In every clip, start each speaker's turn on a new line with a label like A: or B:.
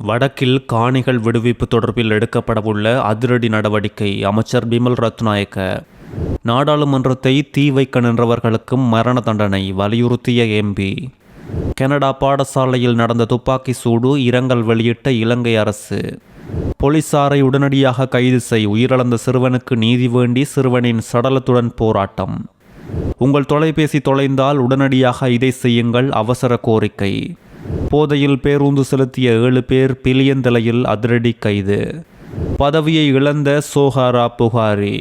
A: வடக்கில் காணிகள் விடுவிப்பு தொடர்பில் எடுக்கப்படவுள்ள அதிரடி நடவடிக்கை. அமைச்சர் பிமல் ரத்நாயக்க. நாடாளுமன்றத்தை தீ வைக்க நின்றவர்களுக்கும் மரண தண்டனை வலியுறுத்திய எம்பி. கனடா பாடசாலையில் நடந்த துப்பாக்கி சூடு இரங்கல் வெளியிட்ட இலங்கை அரசு. போலீசாரை உடனடியாக கைது செய், உயிரிழந்த சிறுவனுக்கு நீதி வேண்டி சிறுவனின் சடலத்துடன் போராட்டம். உங்கள் தொலைபேசி தொலைந்தால் உடனடியாக இதை செய்யுங்கள், அவசர கோரிக்கை. போதையில் பேருந்து செலுத்திய 7 பேர் பிலியந்தலையில் அதிரடி கைது. பதவியை இழந்த சோஹாரா புகாரி.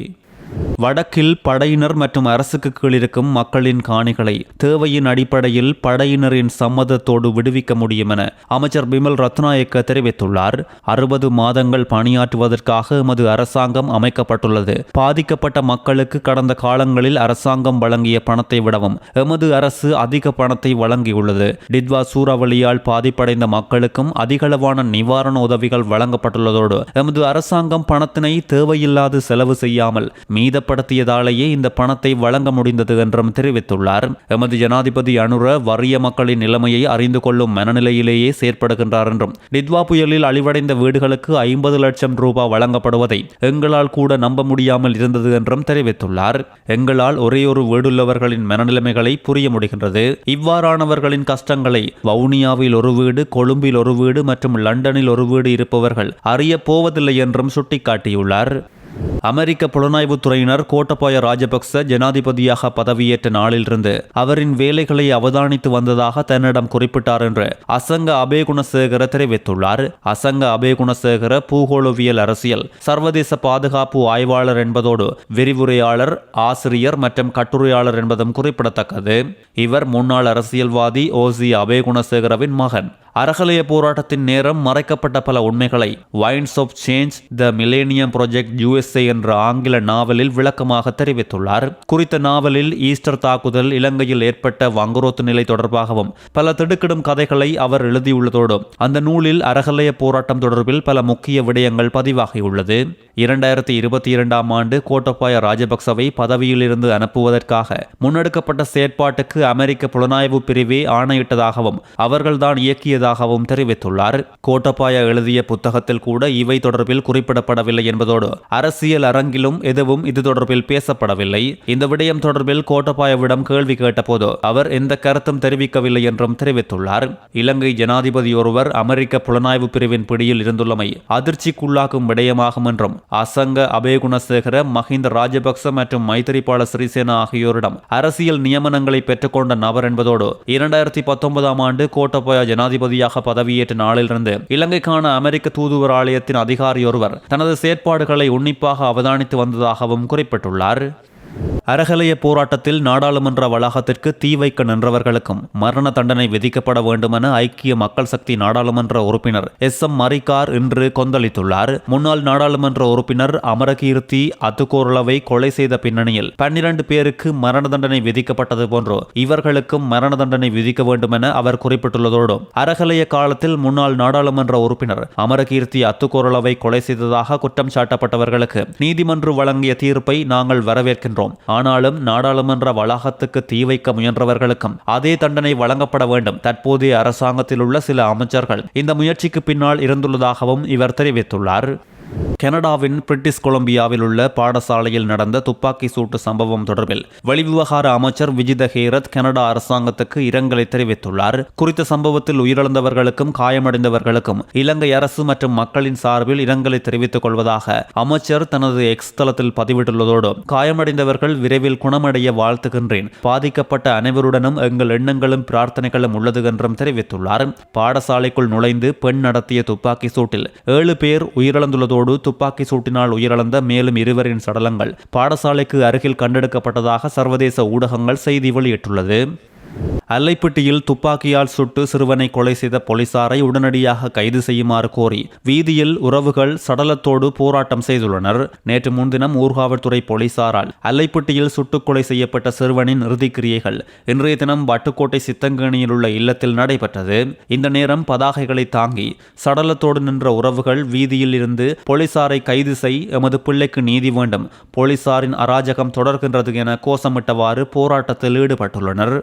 A: வடக்கில் படையினர் மற்றும் அரசுக்கு கீழிருக்கும் மக்களின் காணிகளை தேவையின் அடிப்படையில் படையினரின் சம்மதத்தோடு விடுவிக்க முடியும் என அமைச்சர் பிமல் ரத்நாயக்க தெரிவித்துள்ளார். 60 மாதங்கள் பணியாற்றுவதற்காக எமது அரசாங்கம் அமைக்கப்பட்டுள்ளது. பாதிக்கப்பட்ட மக்களுக்கு கடந்த காலங்களில் அரசாங்கம் வழங்கிய பணத்தை விடவும் எமது அரசு அதிக பணத்தை வழங்கியுள்ளது. டிட்வா சூறாவளியால் பாதிப்படைந்த மக்களுக்கும் அதிகளவான நிவாரண உதவிகள் வழங்கப்பட்டுள்ளதோடு எமது அரசாங்கம் பணத்தினை தேவையில்லாது செலவு செய்யாமல் மீதப்படுத்தியதாலேயே இந்த பணத்தை வழங்க முடிந்தது என்றும் தெரிவித்துள்ளார். எமது ஜனாதிபதி அனுர வறிய மக்களின் நிலைமையை அறிந்து கொள்ளும் மனநிலையிலேயே செயற்படுகின்றார் என்றும் டிட்வா புயலில் அழிவடைந்த வீடுகளுக்கு 50 லட்சம் ரூபாய் வழங்கப்படுவதை எங்களால் கூட நம்ப முடியாமல் இருந்தது என்றும் தெரிவித்துள்ளார். எங்களால் ஒரேயொரு வீடுள்ளவர்களின் மனநிலைமைகளை புரிய முடிகின்றது. இவ்வாறானவர்களின் கஷ்டங்களை வவுனியாவில் ஒரு வீடு, கொழும்பில் ஒரு வீடு மற்றும் லண்டனில் ஒரு வீடு இருப்பவர்கள் அறிய போவதில்லை என்றும் சுட்டிக்காட்டியுள்ளார். அமெரிக்க புலனாய்வுத்துறையினர் கோட்டபாய ராஜபக்ச ஜனாதிபதியாக பதவியேற்ற நாளிலிருந்து அவரின் வேலைகளை அவதானித்து வந்ததாக தன்னிடம் குறிப்பிட்டார் என்று அசங்க அபேகுணசேகர தெரிவித்துள்ளார். அசங்க அபேகுணசேகர பூகோளவியல் அரசியல் சர்வதேச பாதுகாப்பு ஆய்வாளர் என்பதோடு விரிவுரையாளர், ஆசிரியர் மற்றும் கட்டுரையாளர் என்பதும் குறிப்பிடத்தக்கது. இவர் முன்னாள் அரசியல்வாதி ஓசி அபேகுணசேகரவின் மகன். அறகலைய போராட்டத்தின் நேரம் மறைக்கப்பட்ட பல உண்மைகளை winds of change, the millennium project USA என்ற ஆங்கில நாவலில் விளக்கமாக தெரிவித்துள்ளார். குறித்த நாவலில் ஈஸ்டர் தாக்குதல், இலங்கையில் ஏற்பட்ட வங்குரோத்து நிலை தொடர்பாகவும் பல திடுக்கிடும் கதைகளை அவர் எழுதியுள்ளதோடு அந்த நூலில் அறகலைய போராட்டம் தொடர்பில் பல முக்கிய விடயங்கள் பதிவாகியுள்ளது. 2022ஆம் ஆண்டு கோட்டபாய ராஜபக்சவை பதவியிலிருந்து அனுப்புவதற்காக முன்னெடுக்கப்பட்ட செயற்பாட்டுக்கு அமெரிக்க புலனாய்வு பிரிவே ஆணையிட்டதாகவும் அவர்கள்தான் இயக்கியதாகவும் தெரிவித்துள்ளார். கோட்டபாய எழுதிய புத்தகத்தில் கூட இவை தொடர்பில் குறிப்பிடப்படவில்லை என்பதோடு அரசியல் அரங்கிலும் எதுவும் இது தொடர்பில் பேசப்படவில்லை. இந்த விடயம் தொடர்பில் கோட்டபாயவிடம் கேள்வி கேட்டபோது அவர் எந்த கருத்தும் தெரிவிக்கவில்லை என்றும் தெரிவித்துள்ளார். இலங்கை ஜனாதிபதி ஒருவர் அமெரிக்க புலனாய்வு பிரிவின் பிடியில் இருந்துள்ளமை அதிர்ச்சிக்குள்ளாக்கும் விடயமாகும் என்றும் அசங்க அபேகுணசேகர, மஹிந்த ராஜபக்ச மற்றும் மைத்திரிபால சிறிசேனா ஆகியோரிடம் அரசியல் நியமனங்களை பெற்றுக்கொண்ட நபர் என்பதோடு 2019ஆம் ஆண்டு கோட்டபாய ஜனாதிபதியாக பதவியேற்ற நாளிலிருந்து இலங்கைக்கான அமெரிக்க தூதுவர் ஆலயத்தின் அதிகாரி ஒருவர் தனது செயற்பாடுகளை உன்னிப்பாக அவதானித்து வந்ததாகவும் குறிப்பிட்டுள்ளார். அறகலைய போராட்டத்தில் நாடாளுமன்ற வளாகத்திற்கு தீ வைக்க நின்றவர்களுக்கும் மரண தண்டனை விதிக்கப்பட வேண்டும் என ஐக்கிய மக்கள் சக்தி நாடாளுமன்ற உறுப்பினர் SM மரிக்கார் இன்று கொந்தளித்துள்ளார். முன்னாள் நாடாளுமன்ற உறுப்பினர் அமரகீர்த்தி அத்துக்கோரளவை கொலை செய்த பின்னணியில் 12 பேருக்கு மரண தண்டனை விதிக்கப்பட்டது போன்று இவர்களுக்கும் மரண தண்டனை விதிக்க வேண்டும் என அவர் குறிப்பிட்டுள்ளதோடு அறகலைய காலத்தில் முன்னாள் நாடாளுமன்ற உறுப்பினர் அமரகீர்த்தி அத்துக்கோரளவை கொலை செய்ததாக குற்றம் சாட்டப்பட்டவர்களுக்கு நீதிமன்றம் வழங்கிய தீர்ப்பை நாங்கள் வரவேற்கின்றோம். ஆனாலும் நாடாளுமன்ற வளாகத்துக்கு தீ வைக்க முயன்றவர்களுக்கும் அதே தண்டனை வழங்கப்பட வேண்டும். தற்போதைய அரசாங்கத்தில் உள்ள சில அமைச்சர்கள் இந்த முயற்சிக்கு பின்னால் இருந்துள்ளதாகவும் இவர் தெரிவித்துள்ளார். கனடாவின் பிரிட்டிஷ் கொலம்பியாவில் உள்ள பாடசாலையில் நடந்த துப்பாக்கி சூட்டு சம்பவம் தொடர்பில் வெளிவிவகார அமைச்சர் விஜித ஹேரத் கனடா அரசாங்கத்துக்கு இரங்கலை தெரிவித்துள்ளார். குறித்த சம்பவத்தில் உயிரிழந்தவர்களுக்கும் காயமடைந்தவர்களுக்கும் இலங்கை அரசு மற்றும் மக்களின் சார்பில் இரங்கலை தெரிவித்துக் கொள்வதாக அமைச்சர் தனது எக்ஸ் தளத்தில் பதிவிட்டுள்ளதோடு காயமடைந்தவர்கள் விரைவில் குணமடைய வாழ்த்துகின்றேன். பாதிக்கப்பட்ட அனைவருடனும் எங்கள் எண்ணங்களும் பிரார்த்தனைகளும் உள்ளது என்றும் தெரிவித்துள்ளார். பாடசாலைக்குள் நுழைந்து பெண் நடத்திய துப்பாக்கி சூட்டில் 7 பேர் உயிரிழந்துள்ளதோடு துப்பாக்கி சூட்டினால் உயிரிழந்த மேலும் 2 சடலங்கள் பாடசாலைக்கு அருகில் கண்டெடுக்கப்பட்டதாக சர்வதேச ஊடகங்கள் செய்தி வெளியிட்டுள்ளது. அல்லைப்பட்டியில் துப்பாக்கியால் சுட்டு சிறுவனை கொலை செய்த போலீசாரை உடனடியாக கைது செய்யுமாறு கோரி வீதியில் உறவுகள் சடலத்தோடு போராட்டம் செய்துள்ளனர். நேற்று முன்தினம் ஊர்காவல்துறை போலீசாரால் அல்லைப்பட்டியில் சுட்டுக் கொலை செய்யப்பட்ட சிறுவனின் இறுதிக்கிரியைகள் இன்றைய தினம் வட்டுக்கோட்டை சித்தங்கேணியில் உள்ள இல்லத்தில் நடைபெற்றது. இந்த நேரம் பதாகைகளை தாங்கி சடலத்தோடு நின்ற உறவுகள் வீதியில் இருந்து போலீசாரை கைது செய், எமது பிள்ளைக்கு நீதி வேண்டும், போலீசாரின் அராஜகம் தொடர்கின்றது என கோஷமிட்டவாறு போராட்டத்தில் ஈடுபட்டுள்ளனர்.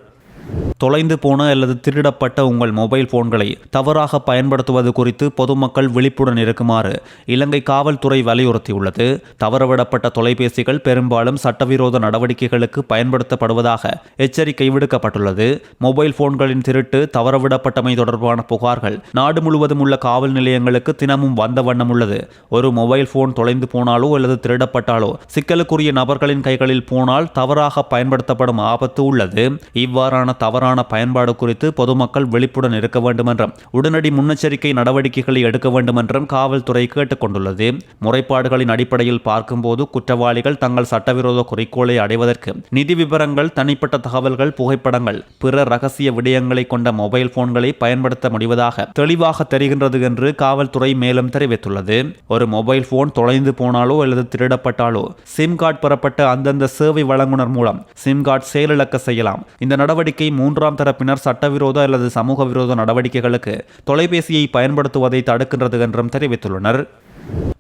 A: தொலைந்து போன அல்லது திருடப்பட்ட உங்கள் மொபைல் போன்களை தவறாக பயன்படுத்துவது குறித்து பொதுமக்கள் விழிப்புடன் இருக்குமாறு இலங்கை காவல்துறை வலியுறுத்தியுள்ளது. தவறவிடப்பட்ட தொலைபேசிகள் பெரும்பாலும் சட்டவிரோத நடவடிக்கைகளுக்கு பயன்படுத்தப்படுவதாக எச்சரிக்கை விடுக்கப்பட்டுள்ளது. மொபைல் போன்களின் திருட்டு, தவறவிடப்பட்டமை தொடர்பான புகார்கள் நாடு முழுவதும் உள்ள காவல் நிலையங்களுக்கு தினமும் வந்த வண்ணம் உள்ளது. ஒரு மொபைல் போன் தொலைந்து போனாலோ அல்லது திருடப்பட்டாலோ சிக்கலுக்குரிய நபர்களின் கைகளில் போனால் தவறாக பயன்படுத்தப்படும் ஆபத்து உள்ளது. இவ்வாறான தவறான பயன்பாடு குறித்து பொதுமக்கள் விழிப்புடன் இருக்க வேண்டும் என்றும் உடனடி முன்னெச்சரிக்கை நடவடிக்கைகளை எடுக்க வேண்டும் என்றும் காவல்துறை கேட்டுக் கொண்டுள்ளது. முறைப்பாடுகளின் அடிப்படையில் பார்க்கும்போது குற்றவாளிகள் தங்கள் சட்டவிரோத குறிக்கோளை அடைவதற்கு நிதி விவரங்கள், தனிப்பட்ட தகவல்கள், புகைப்படங்கள், பிற ரகசிய விடயங்களை கொண்ட மொபைல் போன்களை பயன்படுத்த முடிவதாக தெளிவாக தெரிகின்றது என்று காவல்துறை மேலும் தெரிவித்துள்ளது. ஒரு மொபைல் போன் தொலைந்து போனாலோ அல்லது திருடப்பட்டாலோ சிம் கார்டு பெறப்பட்ட அந்தந்த சேவை வழங்குனர் மூலம் சிம் கார்டு செயலிழக்க செய்யலாம். இந்த நடவடிக்கை மூன்றாம் தரப்பினர் சட்டவிரோத அல்லது சமூக விரோத நடவடிக்கைகளுக்கு தொலைபேசியை பயன்படுத்துவதை தடுக்கின்றது என்றும் தெரிவித்துள்ளனர்.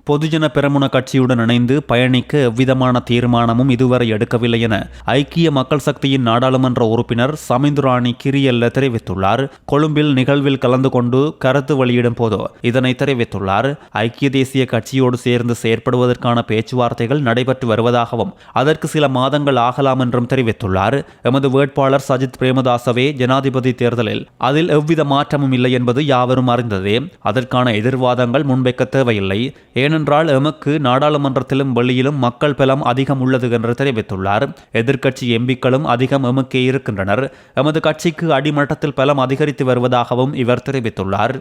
A: பொதுஜன பெரமுன கட்சியுடன் இணைந்து பயணிக்க எவ்விதமான தீர்மானமும் இதுவரை எடுக்கவில்லை என ஐக்கிய மக்கள் சக்தியின் நாடாளுமன்ற உறுப்பினர் சமிந்துராணி கிரியல்ல தெரிவித்துள்ளார். கொழும்பில் நிகழ்வில் கலந்து கொண்டு கருத்து வெளியிடும் போது இதனை தெரிவித்துள்ளார். ஐக்கிய தேசிய கட்சியோடு சேர்ந்து செயற்படுவதற்கான பேச்சுவார்த்தைகள் நடைபெற்று வருவதாகவும் அதற்கு சில மாதங்கள் ஆகலாம் என்றும் தெரிவித்துள்ளார். எமது வேட்பாளர் சஜித் பிரேமதாசவே ஜனாதிபதி தேர்தலில் அதில் எவ்வித மாற்றமும் இல்லை என்பது யாவரும் அறிந்ததே. அதற்கான எதிர்வாதங்கள் முன்வைக்க தேவையில்லை. ஏனென்றால் எமக்கு நாடாளுமன்றத்திலும் வெளியிலும் மக்கள் பலம் அதிகம் உள்ளது என்று தெரிவித்துள்ளார். எதிர்க்கட்சி எம்பிக்களும் அதிகம் எமக்கே இருக்கின்றனர். எமது கட்சிக்கு அடிமட்டத்தில் பலம் அதிகரித்து வருவதாகவும் இவர் தெரிவித்துள்ளார்.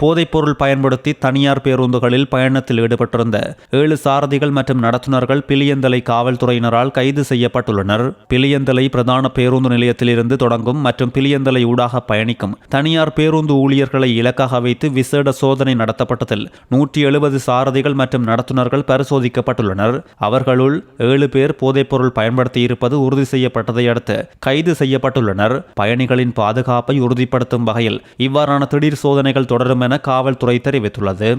A: போதைப்பொருள் பயன்படுத்தி தனியார் பேருந்துகளில் பயணத்தில் ஈடுபட்டிருந்த 7 சாரதிகள் மற்றும் நடத்துனர்கள் பிலியந்தலை காவல்துறையினரால் கைது செய்யப்பட்டுள்ளனர். பிலியந்தலை பிரதான பேருந்து நிலையத்திலிருந்து தொடங்கும் மற்றும் பிலியந்தலை ஊடாக பயணிக்கும் தனியார் பேருந்து ஊழியர்களை இலக்காக வைத்து விசேட சோதனை நடத்தப்பட்டதில் 170 சாரதிகள் மற்றும் நடத்துனர்கள் பரிசோதிக்கப்பட்டுள்ளனர். அவர்களுள் 7 பேர் போதைப்பொருள் பயன்படுத்தி இருப்பது உறுதி செய்யப்பட்டதை அடுத்து கைது செய்யப்பட்டுள்ளனர். பயணிகளின் பாதுகாப்பை உறுதிப்படுத்தும் வகையில் இவ்வாறான திடீர் சோதனைகள் தொடரும் என காவல்துறை தெரிவித்துள்ளது.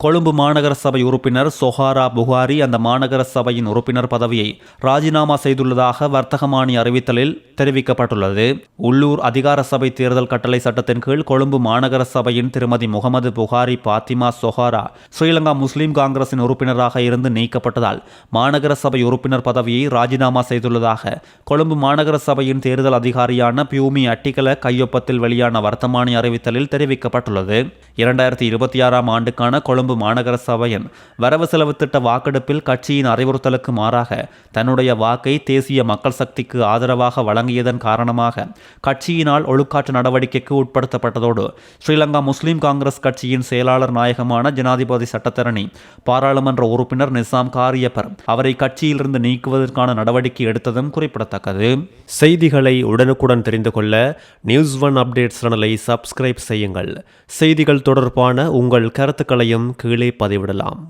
A: கொழும்பு மாநகர சபை உறுப்பினர் சொஹாரா புகாரி அந்த மாநகர சபையின் உறுப்பினர் பதவியை ராஜினாமா செய்துள்ளதாக வர்த்தகமானி அறிவித்தலில் தெரிவிக்கப்பட்டுள்ளது. உள்ளூர் அதிகார சபை தேர்தல் கட்டளை சட்டத்தின் கீழ் கொழும்பு மாநகர சபையின் திருமதி முகமது புகாரி பாத்திமா சொஹாரா ஸ்ரீலங்கா முஸ்லிம் காங்கிரசின் உறுப்பினராக இருந்து நீக்கப்பட்டதால் மாநகர சபை உறுப்பினர் பதவியை ராஜினாமா செய்துள்ளதாக கொழும்பு மாநகர சபையின் தேர்தல் அதிகாரியான பியூமி அட்டிகல கையொப்பத்தில் வெளியான வர்த்தமானி அறிவித்தலில் தெரிவிக்கப்பட்டுள்ளது. 2026 ஆண்டுக்கான கொழும்பு மாநகர சபையின் வரவு செலவு திட்ட வாக்கெடுப்பில் கட்சியின் அறிவுறுத்தலுக்கு மாறாக தன்னுடைய வாக்கை தேசிய மக்கள் சக்திக்கு ஆதரவாக வழங்கியதன் காரணமாக கட்சியினால் ஒழுக்காற்று நடவடிக்கைக்கு உட்படுத்தப்பட்டதோடு ஸ்ரீலங்கா முஸ்லிம் காங்கிரஸ் கட்சியின் செயலாளர் நாயகமான ஜனாதிபதி சட்டத்தரணி பாராளுமன்ற உறுப்பினர் நிசாம் காரியப்பர் அவரை கட்சியிலிருந்து நீக்குவதற்கான நடவடிக்கை எடுத்ததும் குறிப்பிடத்தக்கது. செய்திகளை உடனுக்குடன் தெரிந்து கொள்ள நியூஸ்1 அப்டேட் சேனலை சப்ஸ்கிரைப் செய்யுங்கள். செய்திகள் தொடர்பான உங்கள் கருத்துக்களையும் கீழே பதிவிடலாம்.